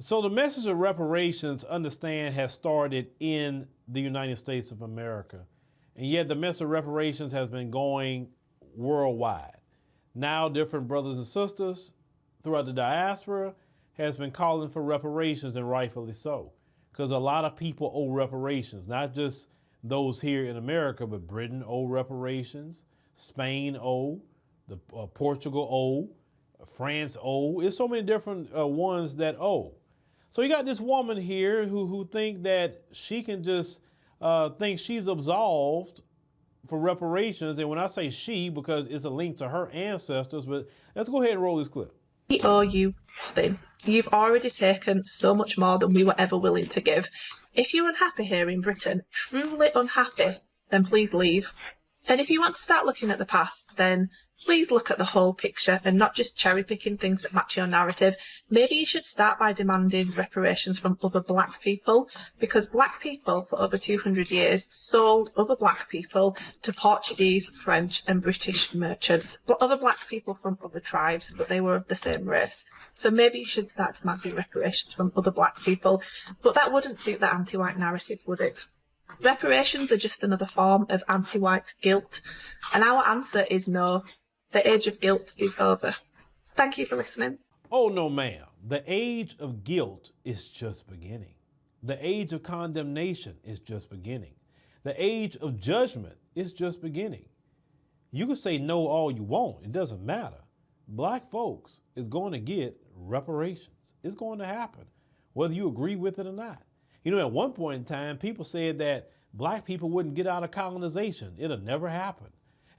So the message of reparations, understand, has started in the United States of America. And yet the message of reparations has been going worldwide. Now different brothers and sisters throughout the diaspora has been calling for reparations, and rightfully so. Because a lot of people owe reparations, not just those here in America, but Britain owe reparations, Spain owe, Portugal owe, France owe. There's so many different ones that owe. So you got this woman here who think that she can just think she's absolved for reparations. And when I say she, because it's a link to her ancestors, but let's go ahead and roll this clip. We owe you nothing. You've already taken so much more than we were ever willing to give. If you're unhappy here in Britain, truly unhappy, then please leave. And if you want to start looking at the past, then please look at the whole picture and not just cherry-picking things that match your narrative. Maybe you should start by demanding reparations from other black people, because black people for over 200 years sold other black people to Portuguese, French and British merchants, but other black people from other tribes, but they were of the same race. So maybe you should start demanding reparations from other black people, but that wouldn't suit the anti-white narrative, would it? Reparations are just another form of anti-white guilt, and our answer is no. The age of guilt is over. Thank you for listening. Oh, no, ma'am. The age of guilt is just beginning. The age of condemnation is just beginning. The age of judgment is just beginning. You can say no all you want. It doesn't matter. Black folks is going to get reparations. It's going to happen, whether you agree with it or not. You know, at one point in time, people said that black people wouldn't get out of colonization. It'll never happen.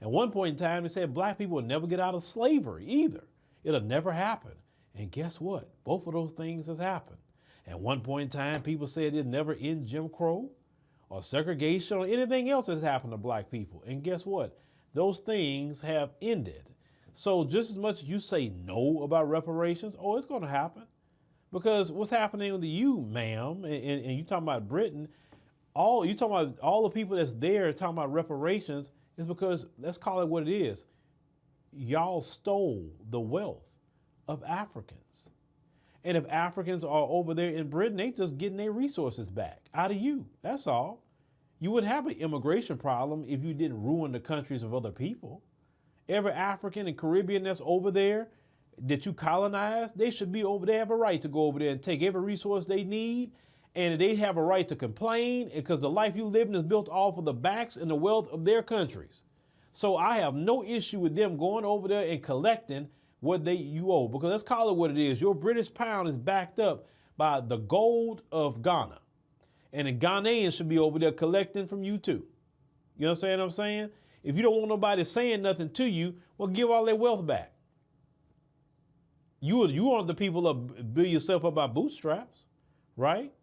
At one point in time, they said black people would never get out of slavery either. It'll never happen. And guess what? Both of those things has happened. At one point in time, people said it'd never end Jim Crow or segregation or anything else that's happened to black people. And guess what? Those things have ended. So just as much as you say no about reparations, oh, it's going to happen. Because what's happening to you, ma'am, and you talking about Britain, you talking about all the people that's there talking about reparations is because, let's call it what it is, y'all stole the wealth of Africans. And if Africans are over there in Britain, they just getting their resources back out of you. That's all. You wouldn't have an immigration problem if you didn't ruin the countries of other people. Every African and Caribbean that's over there that you colonized, they should be over there, have a right to go over there and take every resource they need. And they have a right to complain because the life you live in is built off of the backs and the wealth of their countries. So I have no issue with them going over there and collecting what you owe, because let's call it what it is. Your British pound is backed up by the gold of Ghana. And the Ghanaians should be over there collecting from you too. You understand what I'm saying? If you don't want nobody saying nothing to you, well, give all their wealth back. You want the people to build yourself up by bootstraps, right?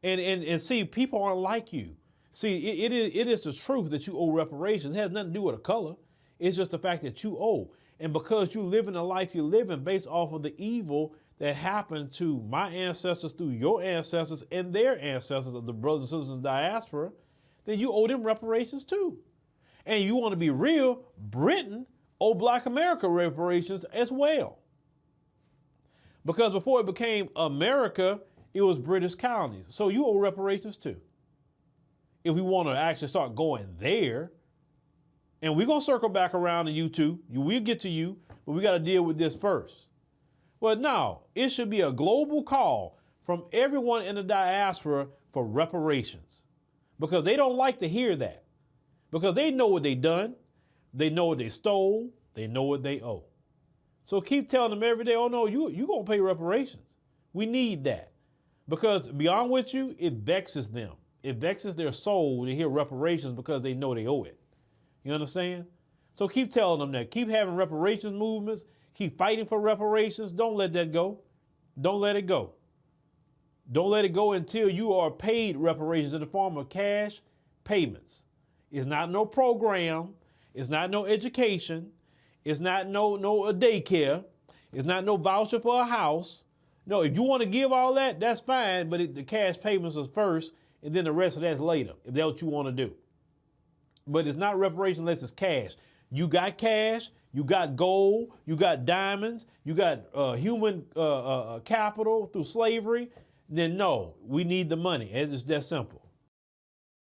And see, people aren't like you. See, it is the truth that you owe reparations. It has nothing to do with a color. It's just the fact that you owe. And because you live in the life you live in based off of the evil that happened to my ancestors through your ancestors and their ancestors of the brothers and sisters in the diaspora, then you owe them reparations too. And you want to be real, Britain owe Black America reparations as well. Because before it became America, it was British colonies. So you owe reparations too. If we want to actually start going there, and we're going to circle back around to you too. We'll get to you, but we got to deal with this first. Well, now, it should be a global call from everyone in the diaspora for reparations, because they don't like to hear that, because they know what they done. They know what they stole. They know what they owe. So keep telling them every day, oh no, you going to pay reparations. We need that. Because to be honest with you, it vexes them. It vexes their soul to hear reparations because they know they owe it. You understand? So keep telling them that. Keep having reparations movements. Keep fighting for reparations. Don't let that go. Don't let it go. Don't let it go until you are paid reparations in the form of cash payments. It's not no program. It's not no education. It's not no daycare. It's not no voucher for a house. No, if you want to give all that, that's fine, but the cash payments is first, and then the rest of that's later, if that's what you want to do. But it's not reparations unless it's cash. You got cash, you got gold, you got diamonds, you got human capital through slavery, then no, we need the money. It's that simple.